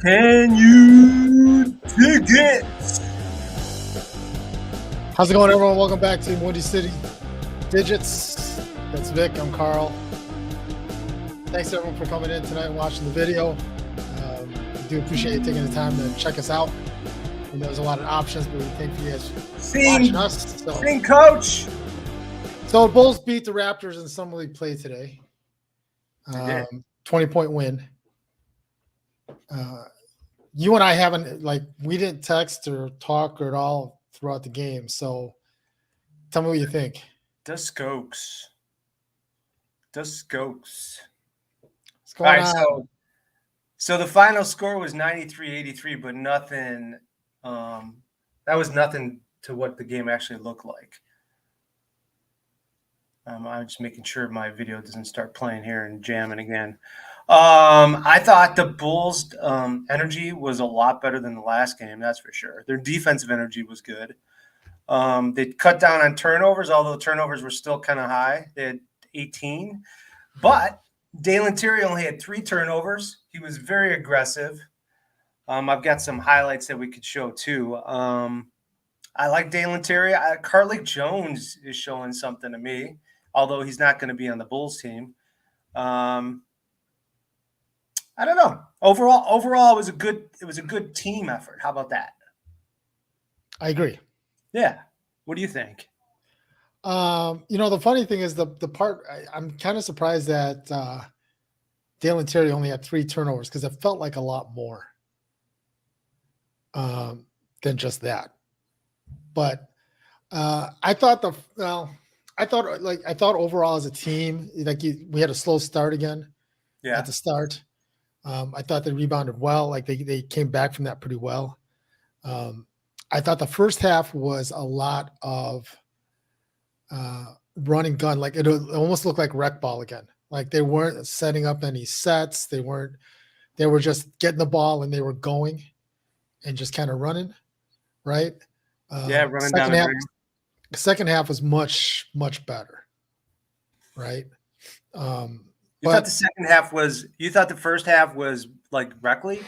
Can you dig it? How's it going, everyone? Welcome back to Windy City Digits. That's Vic. I'm Carl. Thanks, everyone, for coming in tonight and watching the video. We do appreciate you taking the time to check us out. We know there's a lot of options, but we thank you guys for watching us. Sing, coach. So the Bulls beat the Raptors in summer league play today. 20-point win. You and I haven't, we didn't text or talk or at all throughout the game. So tell me what you think. The Skokes. What's going on? So the final score was 93-83, but nothing. That was nothing to what the game actually looked like. I'm just making sure my video doesn't start playing here and jamming again. I thought the Bulls' energy was a lot better than the last game, that's for sure. Their defensive energy was good. They cut down on turnovers, although turnovers were still kind of high. They had 18. But Dalen Terry only had 3 turnovers. He was very aggressive. I've got some highlights that we could show, too. I like Dalen Terry. Carlik Jones is showing something to me, although he's not going to be on the Bulls team. I don't know. Overall, it was a good team effort. How about that? I agree. Yeah. What do you think? The funny thing is the part I'm kind of surprised that Dalen Terry only had 3 turnovers because it felt like a lot more than just that. But I thought overall as a team, we had a slow start again. Yeah. At the start. I thought they rebounded well. They came back from that pretty well. I thought the first half was a lot of run and gun. It almost looked like rec ball again. They weren't setting up any sets. They were just getting the ball and they were going and just kind of running. Right. Running down. Second half was much, much better. Right. You thought the first half was like rec league?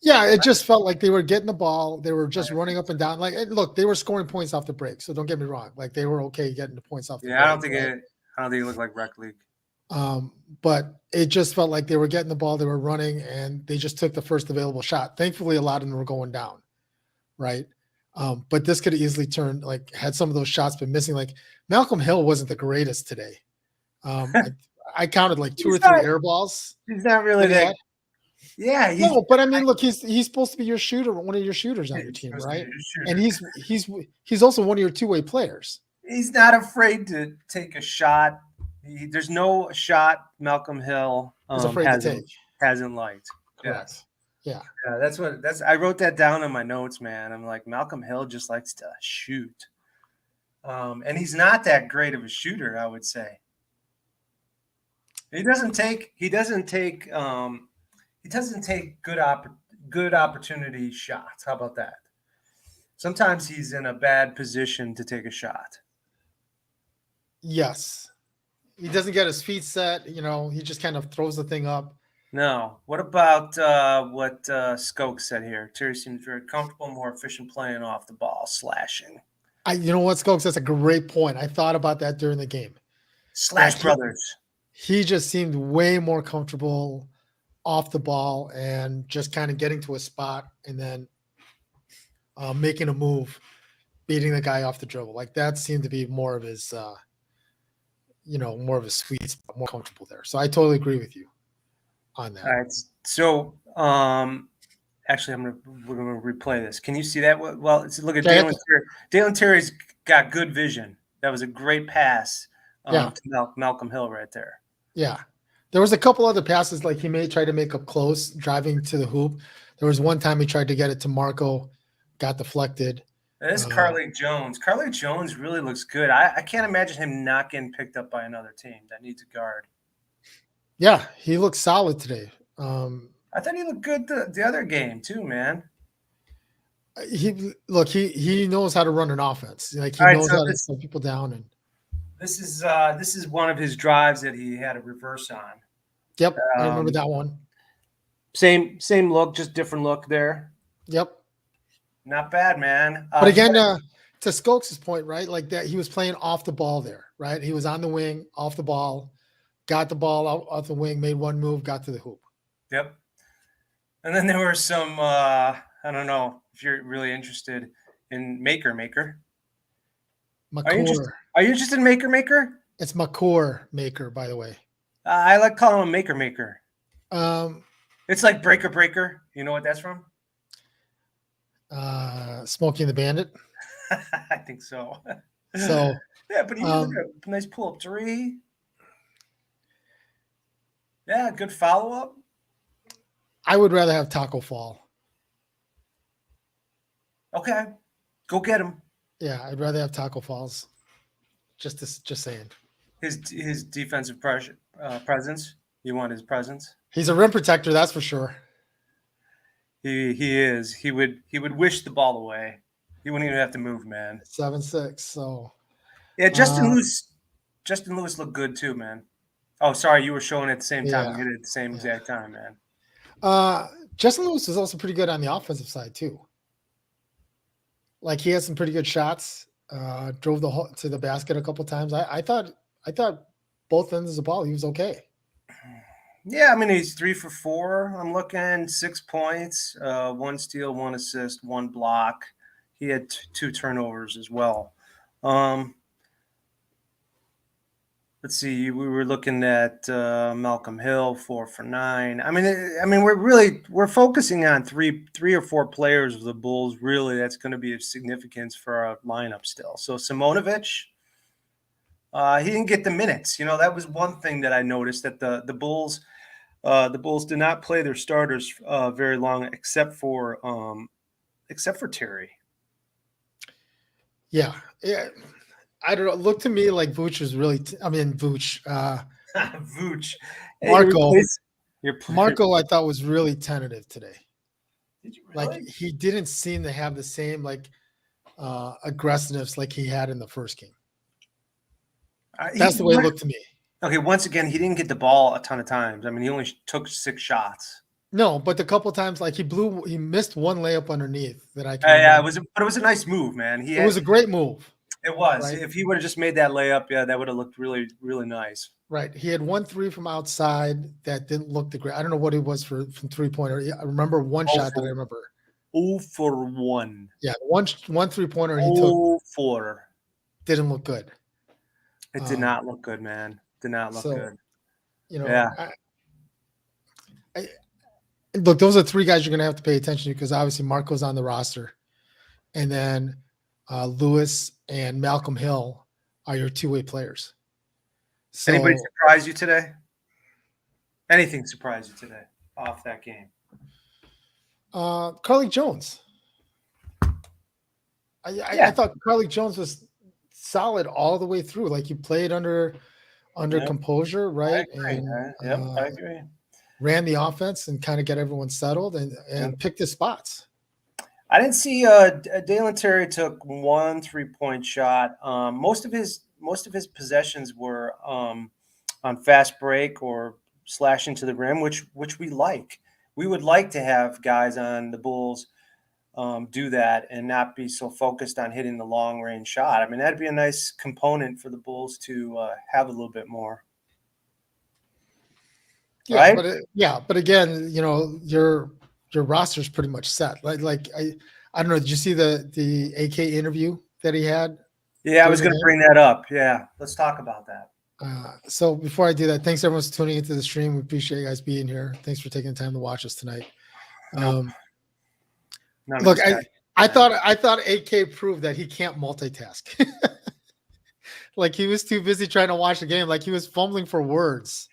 Yeah, it just felt like they were getting the ball. They were just running up and down. Look, they were scoring points off the break. So don't get me wrong. They were okay getting the points off the break. I don't think it looked like rec league. But it just felt like they were getting the ball. They were running, and they just took the first available shot. Thankfully, a lot of them were going down, right? But this could have easily turned. Had some of those shots been missing. Malcolm Hill wasn't the greatest today. I counted 2 or 3 air balls. He's not really that. Yeah. But I mean, look, he's supposed to be your shooter, one of your shooters on your team, right? And he's also one of your two-way players. He's not afraid to take a shot. There's no shot Malcolm Hill hasn't liked. Correct. Yeah. I wrote that down in my notes, man. I'm like, Malcolm Hill just likes to shoot. And he's not that great of a shooter, I would say. He doesn't take good opportunity shots. How about that? Sometimes he's in a bad position to take a shot. Yes. He doesn't get his feet set. He just kind of throws the thing up. No. What about what Skoke said here? Terry seems very comfortable, more efficient playing off the ball, slashing. You know what, Skokes? That's a great point. I thought about that during the game. Slash brothers. He just seemed way more comfortable off the ball and just kind of getting to a spot and then making a move, beating the guy off the dribble. That seemed to be more of his, more of his sweet spot, more comfortable there. So I totally agree with you on that. All right. So actually, we're gonna replay this. Can you see that? Well, look at Dalen Terry. Dalen Terry's got good vision. That was a great pass to Malcolm Hill right there. Yeah. There was a couple other passes he may try to make up close, driving to the hoop. There was one time he tried to get it to Marco, got deflected. That is Carlik Jones. Carlik Jones really looks good. I can't imagine him not getting picked up by another team that needs a guard. Yeah, he looked solid today. I thought he looked good the other game too, man. He knows how to run an offense. He knows how to slow people down. And this is one of his drives that he had a reverse on. Yep, I remember Um, that one. same look, just different look there. Yep. Not bad, man. But again, to Skokes' point, right? Like that, he was playing off the ball there, right? He was on the wing, off the ball, got the ball out off the wing, made one move, got to the hoop. Yep. And then there were some. I don't know if you're really interested in Maker. McCore. Are you interested in Maker? It's McCore Maker, by the way. I like calling him Maker. Um, It's like Breaker. You know what that's from? Smokey and the Bandit. I think so. So yeah, but he look at a nice pull up three. Yeah, good follow up. I would rather have Taco Fall. Okay, go get him. Yeah, I'd rather have Taco Falls. Just saying. His defensive presence. You want his presence. He's a rim protector, that's for sure. He is. He would wish the ball away. He wouldn't even have to move, man. 7'6". So yeah, Justin Lewis looked good too, man. Oh, sorry, you were showing it at the same time. We hit it at the same exact time, man. Justin Lewis was also pretty good on the offensive side too. Like he had some pretty good shots. Drove to the basket a couple times. I thought both ends of the ball he was okay. Yeah, I mean he's 3 for 4. I'm looking 6 points, 1 steal, 1 assist, 1 block. He had 2 turnovers as well. Let's see. We were looking at Malcolm Hill, 4 for 9. I mean, we're focusing on three or four players of the Bulls. Really, that's going to be of significance for our lineup still. So Simonovic, he didn't get the minutes. You know, that was one thing that I noticed that the Bulls did not play their starters very long, except for Terry. Yeah. I don't know. Look to me like Vooch was really. Vooch. Vooch. Marco, I thought was really tentative today. Did you really? Like he didn't seem to have the same aggressiveness like he had in the first game. That's the way it looked to me. Okay, once again, he didn't get the ball a ton of times. I mean, he only took 6 shots. No, but the couple times, like he missed one layup underneath that I can. Yeah, it was a nice move, man. It was a great move. It was. Right? If he would have just made that layup, yeah, that would have looked really, really nice. Right. He had 1 3 from outside that didn't look the great. I don't know what it was from 3-pointer. I remember one shot that I remember. 0 for 1. Yeah, one 3-pointer he took. 4. Didn't look good. It did not look good, man. Did not look good. You know, yeah. Look, those are 3 guys you're going to have to pay attention to because obviously Marco's on the roster. And then Lewis and Malcolm Hill are your 2-way players. So, anybody surprise you today? Anything surprise you today off that game? Carlik Jones. I thought Carlik Jones was solid all the way through. Like he played under composure, right? I agree. Ran the offense and kind of get everyone settled and picked his spots. I didn't see Dalen Terry took 1 3-point shot. Most of his possessions were on fast break or slashing to the rim, which we like. We would like to have guys on the Bulls do that and not be so focused on hitting the long range shot. I mean, that'd be a nice component for the Bulls to have a little bit more. Yeah, right? But again, you know, your roster's pretty much set. Like I don't know. Did you see the AK interview that he had? Yeah, I was going to bring that up. Yeah, let's talk about that. So before I do that, thanks everyone for tuning into the stream. We appreciate you guys being here. Thanks for taking the time to watch us tonight. Look, I thought AK proved that he can't multitask. Like he was too busy trying to watch the game. Like he was fumbling for words.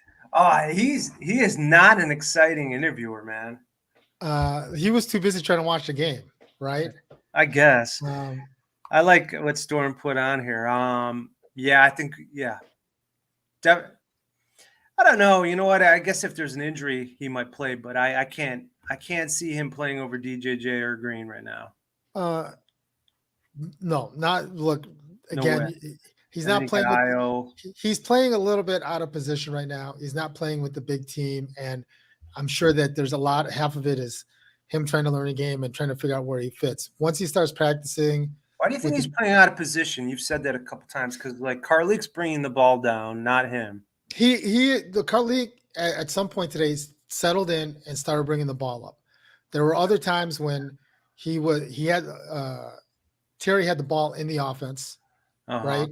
He is not an exciting interviewer, man. He was too busy trying to watch the game, right? I guess. I like what Storm put on here. Yeah, I think, yeah. I don't know. You know what? I guess if there's an injury, he might play, but I can't see him playing over DJJ or Green right now. No, not look again. He's And then not you got playing with. Io. He's playing a little bit out of position right now. He's not playing with the big team, and I'm sure that there's half of it is him trying to learn a game and trying to figure out where he fits. Once he starts practicing Why do you think with he's playing out of position? You've said that a couple times because like Carlik's bringing the ball down, not him. the Carly at some point today settled in and started bringing the ball up. There were other times when Terry had the ball in the offense, right?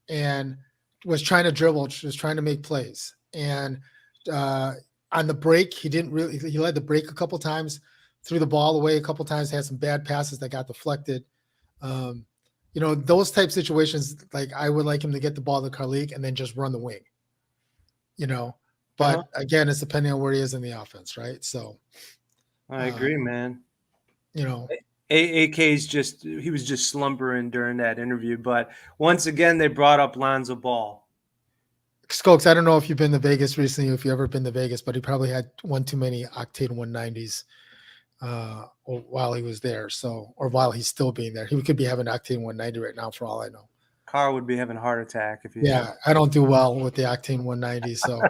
And was trying to dribble, was trying to make plays. And on the break, he led the break a couple times, threw the ball away a couple times, had some bad passes that got deflected. Those type situations, like I would like him to get the ball to Carlik and then just run the wing. But again, it's depending on where he is in the offense, right? So I agree, man. AK's he was just slumbering during that interview. But once again, they brought up Lonzo Ball. Skokes, I don't know if you've been to Vegas recently, if you've ever been to Vegas, but he probably had one too many Octane 190s while he was there. Or while he's still being there. He could be having Octane 190 right now for all I know. Carr would be having a heart attack if he I don't do well with the Octane 190, so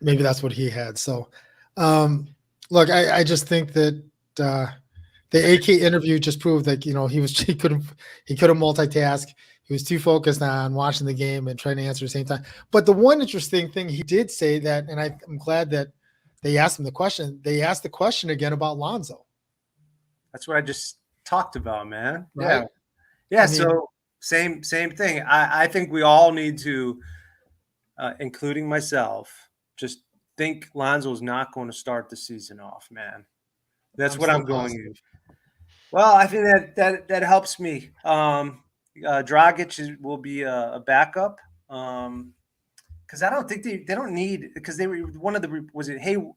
maybe that's what he had. So look, I just think that the AK interview just proved that he couldn't multitask. He was too focused on watching the game and trying to answer at the same time. But the one interesting thing he did say that, and I'm glad that they asked him the question. They asked the question again about Lonzo. That's what I just talked about, man. Right? Yeah. So same thing. I think we all need to, including myself, just think Lonzo's not going to start the season off, man. That's what I'm going to. Well, I think that helps me. Dragic will be a backup because I don't think they don't need, because they were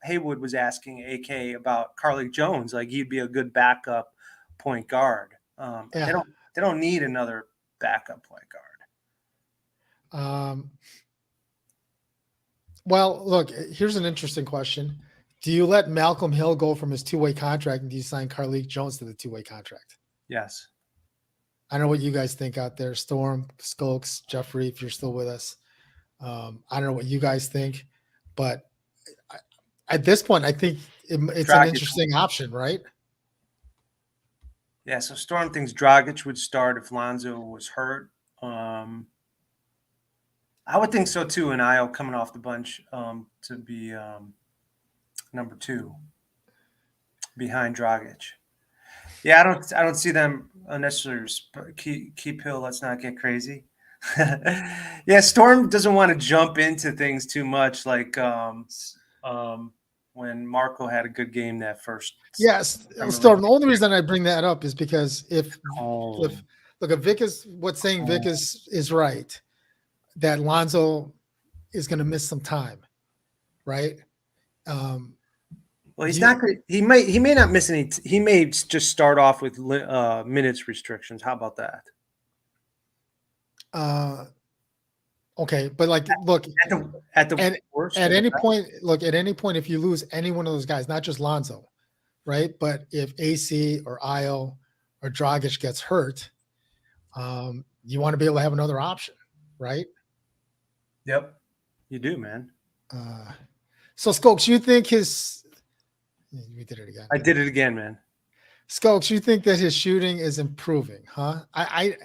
Haywood was asking AK about Carlik Jones, like he'd be a good backup point guard. They don't need another backup point guard. Well, look, here's an interesting question. Do you let Malcolm Hill go from his two-way contract, and do you sign Carlik Jones to the two-way contract? Yes. I don't know what you guys think out there. Storm, Skokes, Jeffrey, if you're still with us. I don't know what you guys think, but at this point, I think it's an interesting option, right? Yeah, so Storm thinks Dragic would start if Lonzo was hurt. I would think so too, and Io coming off the bench to be number 2 behind Dragic. Yeah, I don't see them necessarily keep Hill. Let's not get crazy. Yeah, Storm doesn't want to jump into things too much, like when Marco had a good game that first. Yes, Storm. The only reason I bring that up is because if Vic is right, that Lonzo is going to miss some time, right? Well, he's not going. He may not miss any. He may just start off with minutes restrictions. How about that? Okay, but look at any point, if you lose any one of those guys, not just Lonzo, right? But if AC or Io or Dragic gets hurt, you want to be able to have another option, right? Yep, you do, man. So Skokes, you think we did it again. I did it again, man. Skokes, you think that his shooting is improving, huh? I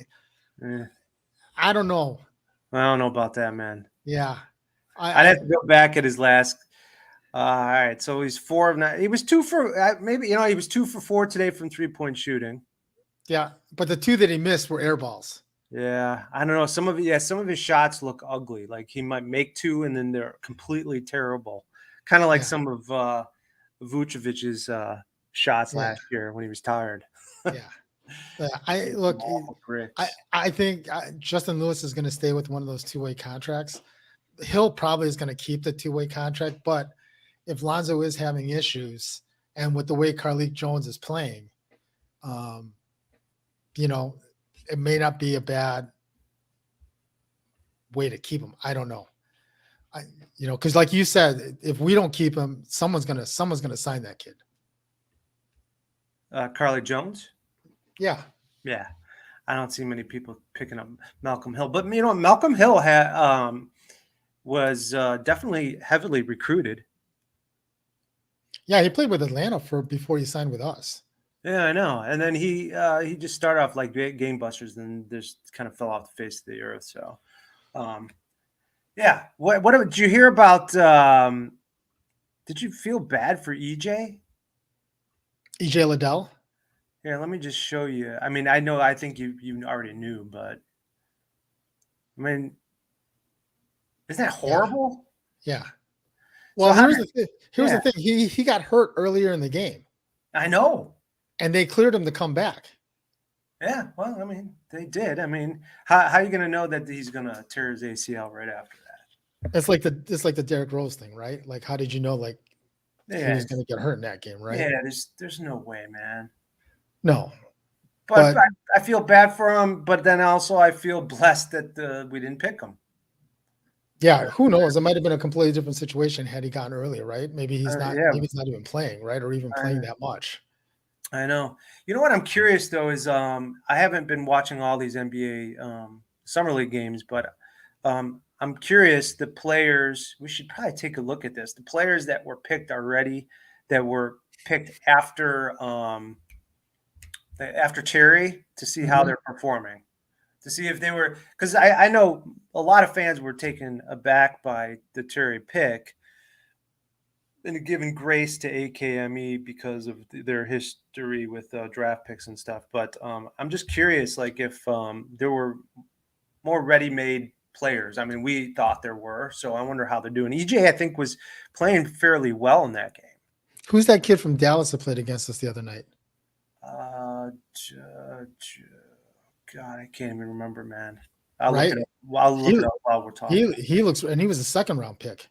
don't know. I don't know about that, man. Yeah. I'd have to go back at his last. All right. So he's 4 of 9. He was 2 for maybe, he was 2 for 4 today from 3-point shooting. Yeah. But the 2 that he missed were air balls. Yeah. I don't know. Some of his shots look ugly. Like he might make 2 and then they're completely terrible. Kind of like some of Vucevic's shots last year when he was tired. Yeah. I think Justin Lewis is going to stay with one of those two-way contracts. Hill probably is going to keep the two-way contract, but if Lonzo is having issues and with the way Carlik Jones is playing, it may not be a bad way to keep him. I don't know. Because like you said, if we don't keep him, someone's gonna sign that kid. Carlik Jones. Yeah. Yeah. I don't see many people picking up Malcolm Hill. But you know, Malcolm Hill was definitely heavily recruited. Yeah, he played with Atlanta before he signed with us. Yeah, I know. And then he just started off like game busters, and just kind of fell off the face of the earth. So, um, yeah. What did you hear about? Did you feel bad for EJ? EJ Liddell. Here, let me just show you. I mean, I know. I think you already knew, but I mean, isn't that Yeah, horrible? yeah. So Well, how? here's the thing. Here's Yeah, the thing. He got hurt earlier in the game, I know. and they cleared him to come back. Yeah, well, I mean, they did. I mean, how are you going to know that he's going to tear his ACL right after that? It's like the Derrick Rose thing, right? Like, how did you know like he Yeah, was going to get hurt in that game, right? yeah. There's no way, man. No, But but I feel bad for him. But then also I feel blessed that we didn't pick him. yeah, who knows? It might have been a completely different situation had he gotten earlier, right? Maybe he's not. Yeah, Maybe he's not even playing, right, or even playing that much. I know. You know what I'm curious though is I haven't been watching all these NBA summer league games, but I'm curious the players. We should probably take a look at this. The players that were picked already, that were picked after Cherry, to see how Mhm. they're performing, to see if they were, because I know a lot of fans were taken aback by the Cherry pick and giving grace to AKME because of their history with draft picks and stuff. But I'm just curious, like if there were more ready-made players. I mean, we thought there were, so I wonder how they're doing. EJ, I think, was playing fairly well in that game. Who's that kid from Dallas that played against us the other night? Uh, God, I can't even remember, man. I'll look Right? it up. I'll look He it up while we're talking. he looks, and he was a second round pick.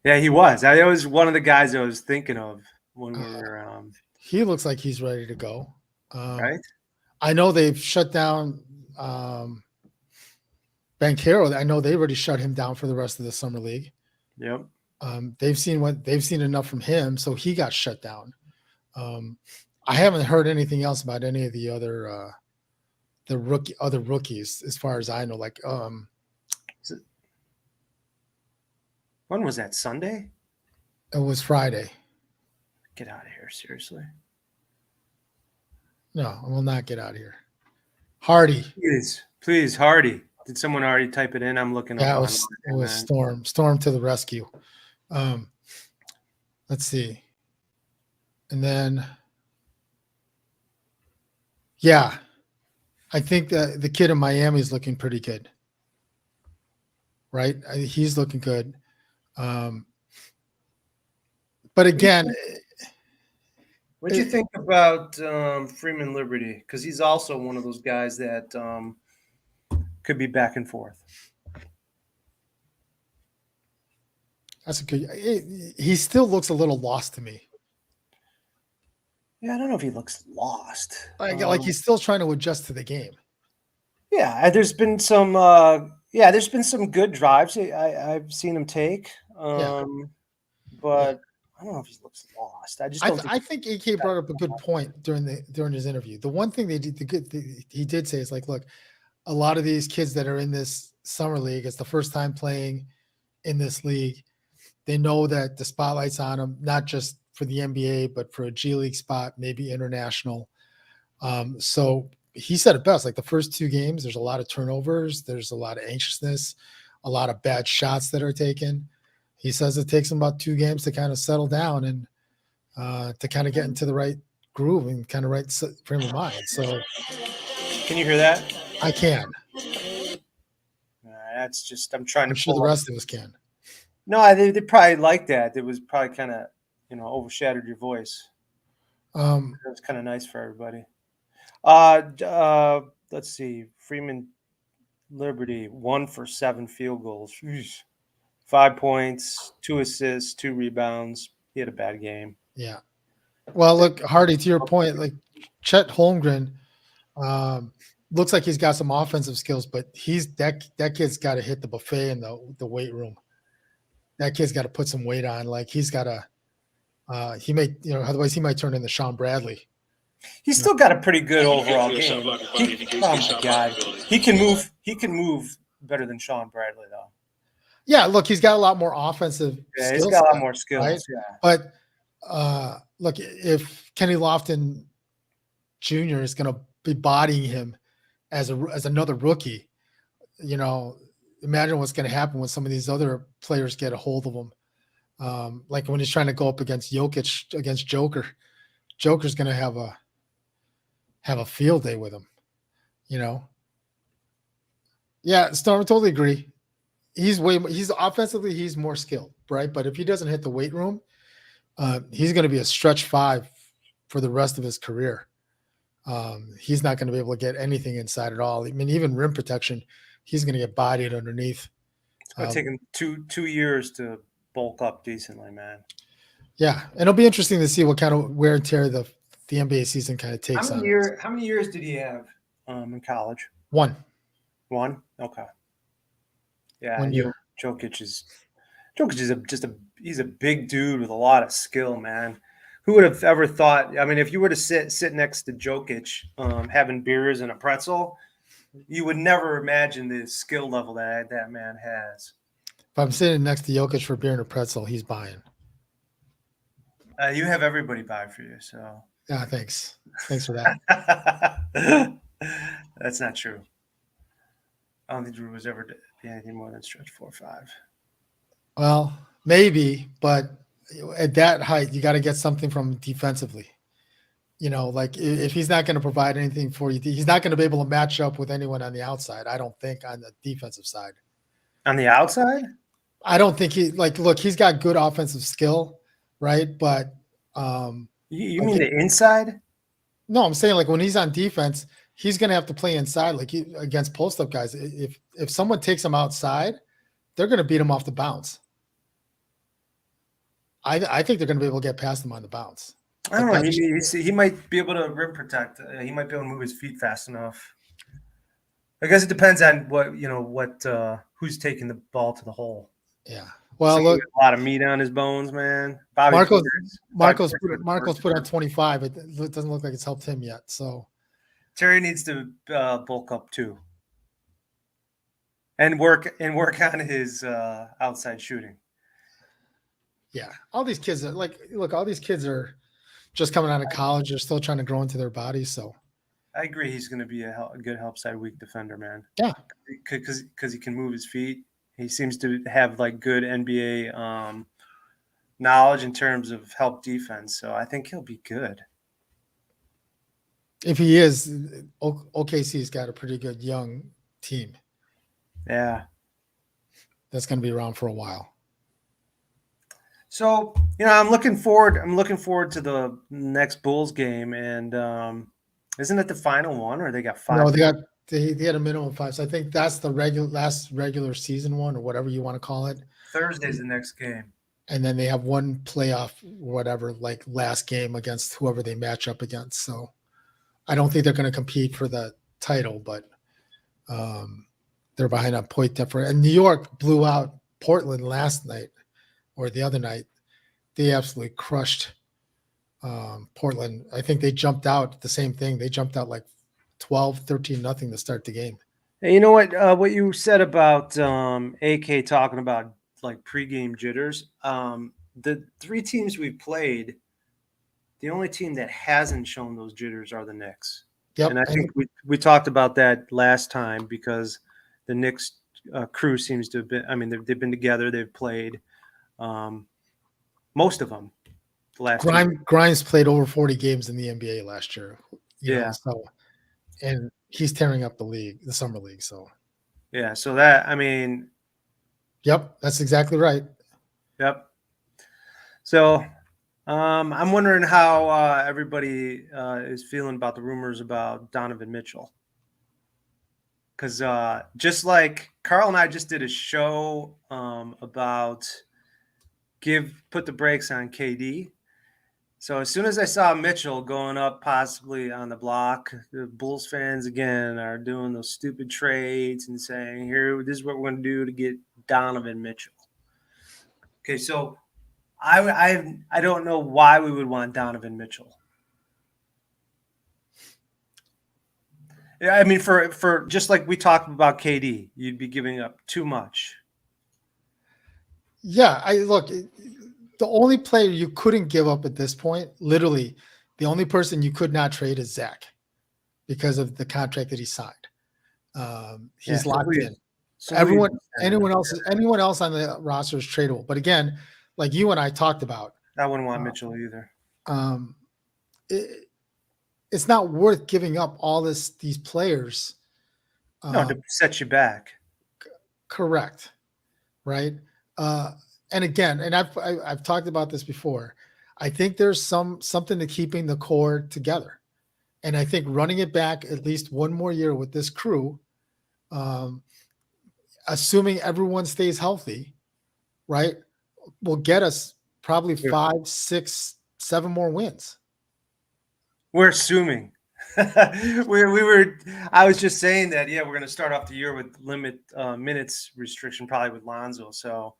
Yeah, he was. I was one of the guys I was thinking of when we Uh, were he looks like he's ready to go. right. I know they've shut down Banchero. I know they already shut him down for the rest of the summer league. Yep. They've seen enough from him, so he got shut down. I haven't heard anything else about any of the other other rookies, as far as I know. Like, When was that? Sunday? it was Friday. Get out of here, seriously. No, I will not get out of here. Hardy. Please, Hardy. Did someone already type it in? I'm looking up Yeah, on it was Storm. Storm to the rescue. Let's see. And then, yeah, I think the kid in Miami is looking pretty good. Right? He's looking good. But again, What do you think about Freeman Liberty? Because he's also one of those guys that could be back and forth. that's a good. He still looks a little lost to me. Yeah, I don't know if he looks lost. Like he's still trying to adjust to the game. Yeah, there's been some. There's been some good drives I've seen him take. Yeah. But I don't know if he looks lost. I just don't think. I think AK brought up a good point during his interview. The one thing he did say is like, look, a lot of these kids that are in this summer league, it's the first time playing in this league. They know that the spotlight's on them, not just for the NBA, but for a G League spot, maybe international. So he said it best. Like the first two games, there's a lot of turnovers, there's a lot of anxiousness, a lot of bad shots that are taken. He says it takes him about 2 games to kind of settle down and to kind of get into the right groove and kind of right frame of mind. So, Can you hear that? I can. That's just I'm trying I'm to sure pull the up. rest of us can. No, they probably like that. It was probably kind of overshadowed your voice. It was kind of nice for everybody. Let's see. Freeman Liberty 1 for 7 field goals, 5 points, 2 assists, 2 rebounds. He had a bad game. Yeah. Well, look, Hardy, to your point, like Chet Holmgren looks like he's got some offensive skills, but that kid's got to hit the buffet in the weight room. That kid's got to put some weight on. Like he's got to. He may, otherwise he might turn into Sean Bradley. He's still got a pretty good overall game. Oh my God, he can move. He can move better than Sean Bradley, though. Yeah, look, he's got a lot more offensive Yeah, he's skill got a lot set, more skills. right? Yeah, But look, if Kenny Lofton Jr. is going to be bodying him as another rookie, imagine what's going to happen when some of these other players get a hold of him. Like when he's trying to go up against Jokic, against Joker. Joker's going to have a field day with him. Yeah, Storm, totally agree. He's offensively, he's more skilled, right? But if he doesn't hit the weight room, he's going to be a stretch five for the rest of his career. He's not going to be able to get anything inside at all. I mean, even rim protection, he's going to get bodied underneath. it's going to take him two years to bulk up decently, man. Yeah, and it'll be interesting to see what kind of wear and tear the NBA season kind of takes on. How many years did he have in college? One. Okay. Yeah, 1 year. Jokic is he's a big dude with a lot of skill, man. Who would have ever thought? I mean, if you were to sit next to Jokic, having beers and a pretzel, you would never imagine the skill level that man has. If I'm sitting next to Jokic for beer and a pretzel, he's buying. You have everybody buy for you, so. Yeah, thanks. Thanks for that. That's not true. I don't think Drew was ever be anything more than stretch 4 or 5. Well, maybe, but at that height, you got to get something from him defensively. Like if he's not going to provide anything for you, he's not going to be able to match up with anyone on the outside. I don't think on the defensive side. On the outside? I don't think look, he's got good offensive skill, right? But you mean the inside? No, I'm saying like when he's on defense, he's going to have to play inside, like against post-up guys. If someone takes him outside, they're going to beat him off the bounce. I think they're going to be able to get past him on the bounce. I don't know. He might be able to rim protect. He might be able to move his feet fast enough. I guess it depends on who's taking the ball to the hole. Yeah. Well, look, a lot of meat on his bones, man. Marco's put on 25. It doesn't look like it's helped him yet. So Terry needs to bulk up too, and work on his outside shooting. Yeah, all these kids all these kids are just coming out of college. They're still trying to grow into their bodies. So I agree. He's going to be a good help side weak defender, man. Yeah, because he can move his feet. He seems to have like good NBA knowledge in terms of help defense. So I think he'll be good. If he is, OKC's got a pretty good young team. Yeah, that's going to be around for a while. So I'm looking forward to the next Bulls game, and isn't it the final one, or they got 5? No, they had a minimum of 5. So I think that's the last regular season one, or whatever you want to call it. Thursday's the next game, and then they have one playoff, whatever, like last game against whoever they match up against. So I don't think they're going to compete for the title, but they're behind on point difference. And New York blew out Portland last night. Or the other night, they absolutely crushed Portland. I think they jumped out the same thing. They jumped out like 12-13-0 to start the game. Hey, you know what you said about AK talking about like pregame jitters? The 3 teams we played, the only team that hasn't shown those jitters are the Knicks. Yep. And I think we talked about that last time because the Knicks crew seems to have been – I mean, they've been together. They've played – most of them. Grimes played over 40 games in the NBA last year. And he's tearing up the summer league. So yeah, so that yep, that's exactly right. Yep. So I'm wondering how everybody is feeling about the rumors about Donovan Mitchell. Because just like Carl and I just did a show about put the brakes on KD. So as soon as I saw Mitchell going up possibly on the block, the Bulls fans again are doing those stupid trades and saying, this is what we're going to do to get Donovan Mitchell. Okay, so I don't know why we would want Donovan Mitchell. Yeah, I mean, for just like we talked about KD, you'd be giving up too much. Yeah, the only player you couldn't give up at this point, literally, the only person you could not trade is Zach because of the contract that he signed. Yeah. He's locked in. So who you sending up Anyone else on the roster is tradable. But again, like you and I talked about, there? I wouldn't want uh, Mitchell either. um, it's not worth giving up all these players. No, to set you back. Correct, right? And again, and I've talked about this before. I think there's something to keeping the core together, and I think running it back at least one more year with this crew, um, assuming everyone stays healthy, right, will get us probably 5, 6, 7 more wins. We're assuming. we were. I was just saying that. Yeah, we're going to start off the year with limit minutes restriction, probably with Lonzo. So,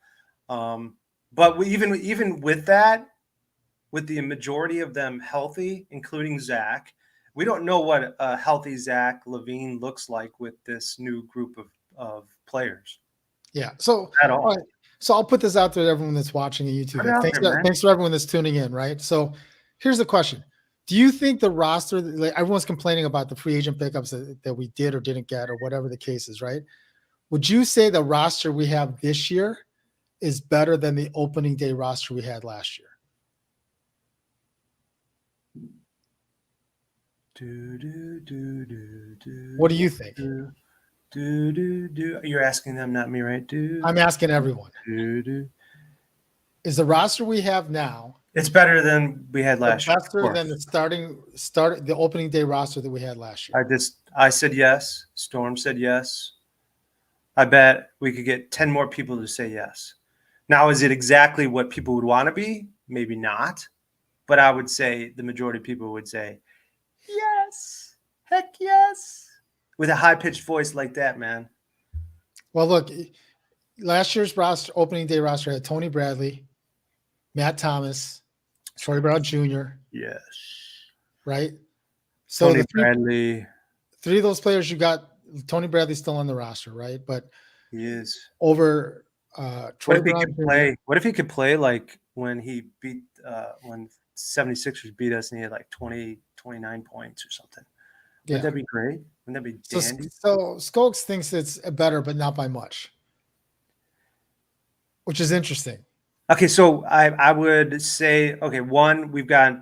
but even with that, with the majority of them healthy, including Zach, we don't know what a healthy Zach LaVine looks like with this new group of players. Yeah. So, At all. all right. So I'll put this out there to everyone that's watching YouTube. Put it out there, man. Thanks for everyone that's tuning in, right? So here's the question. Do you think the roster, like everyone's complaining about the free agent pickups that we did or didn't get or whatever the case is, right? Would you say the roster we have this year is better than the opening day roster we had last year? What do you think? You're asking them, not me, right? I'm asking everyone. Is the roster we have now It's better than we had last year. better than the opening day roster that we had last year? I said yes. Storm said yes. I bet we could get 10 more people to say yes. Now, is it exactly what people would want to be? Maybe not. But I would say the majority of people would say yes. Heck yes. With a high-pitched voice like that, man. Well, look, last year's opening day roster had Tony Bradley, Matt Thomas, Troy Brown Jr. Yes. Right? So Tony Bradley. Three of those players you got, Tony Bradley's still on the roster, right? But he is over Troy Brown Jr. What if he could play like when he beat when 76ers beat us and he had like 29 points or something? Wouldn't that be great? Wouldn't that be dandy? So Skokes thinks it's better, but not by much, which is interesting. Okay, so I would say, okay, one, we've got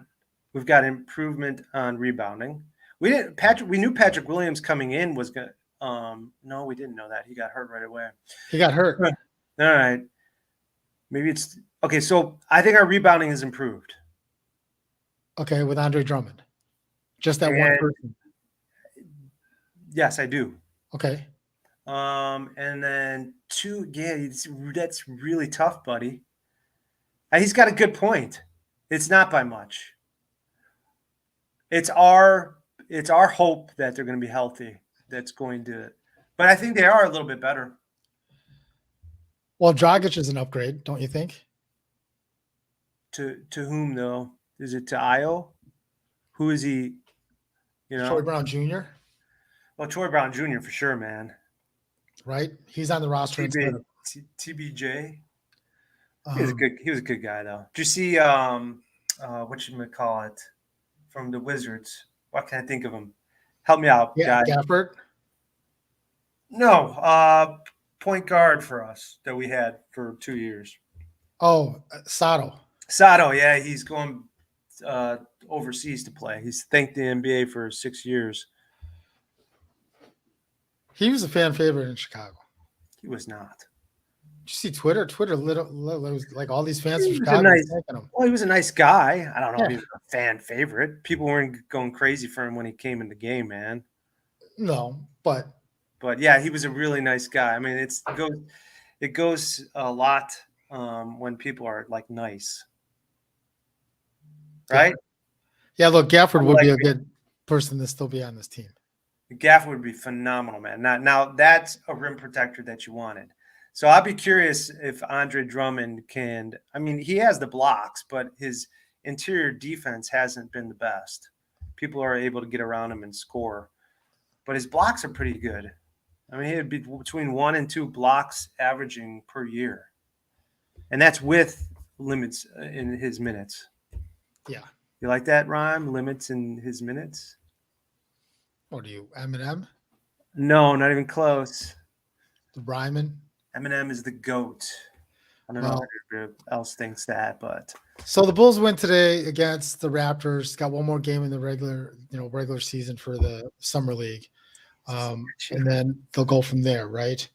improvement on rebounding. We knew Patrick Williams coming in was gonna no, we didn't know that. He got hurt right away. He got hurt. All right. Maybe it's okay, so I think our rebounding has improved. Okay, with Andre Drummond. Just that one person. Yes, I do. Okay. And then two, yeah, that's really tough, buddy. He's got a good point. It's not by much. It's our hope that they're going to be healthy. That's going to, but I think they are a little bit better. Well, Dragic is an upgrade, don't you think? To whom though? Is it to Io? Who is he? You know, Troy Brown Jr. Well, Troy Brown Jr. for sure, man. Right, he's on the roster instead of TBJ. He was a good guy though. Did you see what you call it from the Wizards? What can I think of him? Help me out, guys. Gafford? No, point guard for us that we had for 2 years. Oh, Sato. Sato, yeah, he's going overseas to play. He's thanked the NBA for 6 years. He was a fan favorite in Chicago. He was not. Did you see Twitter? Twitter was like all these fans from Chicago. Well, he was a nice guy. I don't know if he was a fan favorite. People weren't going crazy for him when he came in the game, man. No, but yeah, he was a really nice guy. I mean, it goes a lot when people are like nice, right? Yeah, look, Gafford would be a good person to still be on this team. Gafford would be phenomenal, man. Now that's a rim protector that you wanted. So I'd be curious if Andre Drummond can. I mean, he has the blocks, but his interior defense hasn't been the best. People are able to get around him and score. but his blocks are pretty good. I mean, he'd be between 1 and 2 blocks averaging per year, and that's with limits in his minutes. Yeah. You like that rhyme? Limits in his minutes? What are you, Eminem? No, not even close. The Ryman? Eminem is the GOAT. I don't know Well, if anybody else thinks that, but so the Bulls win today against the Raptors. Got one more game in the regular season for the summer league, and then they'll go from there, right?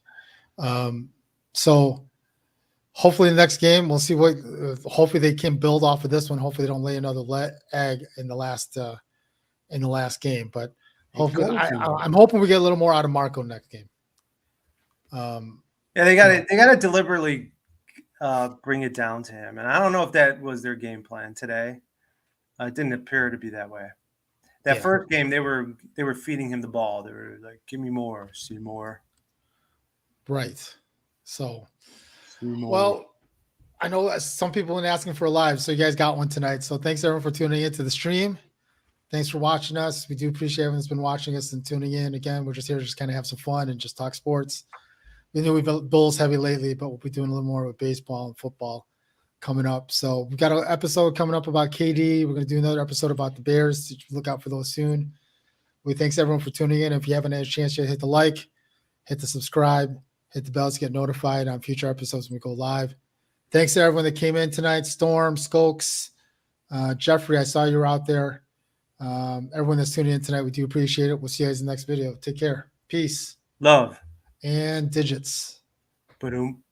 So hopefully the next game we'll see what. Hopefully they can build off of this one. Hopefully they don't lay another egg in the last game. But hopefully I'm hoping we get a little more out of Marco next game. Yeah, they got to deliberately bring it down to him, and I don't know if that was their game plan today. It didn't appear to be that way. That first game, they were feeding him the ball. They were like, "Give me more, see more." Right. So, See more. well, I know some people have been asking for a live, so you guys got one tonight. So thanks everyone for tuning into the stream. Thanks for watching us. We do appreciate everyone that's been watching us and tuning in. Again, we're just here to just kind of have some fun and just talk sports. We knew we've been Bulls heavy lately, but we'll be doing a little more with baseball and football coming up. So we've got an episode coming up about KD. We're going to do another episode about the Bears. So look out for those soon. We thanks everyone for tuning in. If you haven't had a chance yet, hit the like, hit the subscribe, hit the bell to get notified on future episodes when we go live. Thanks to everyone that came in tonight. Storm, Skokes, Jeffrey, I saw you were out there. Everyone that's tuning in tonight, we do appreciate it. We'll see you guys in the next video. Take care. Peace. Love. And digits. Ba-doom.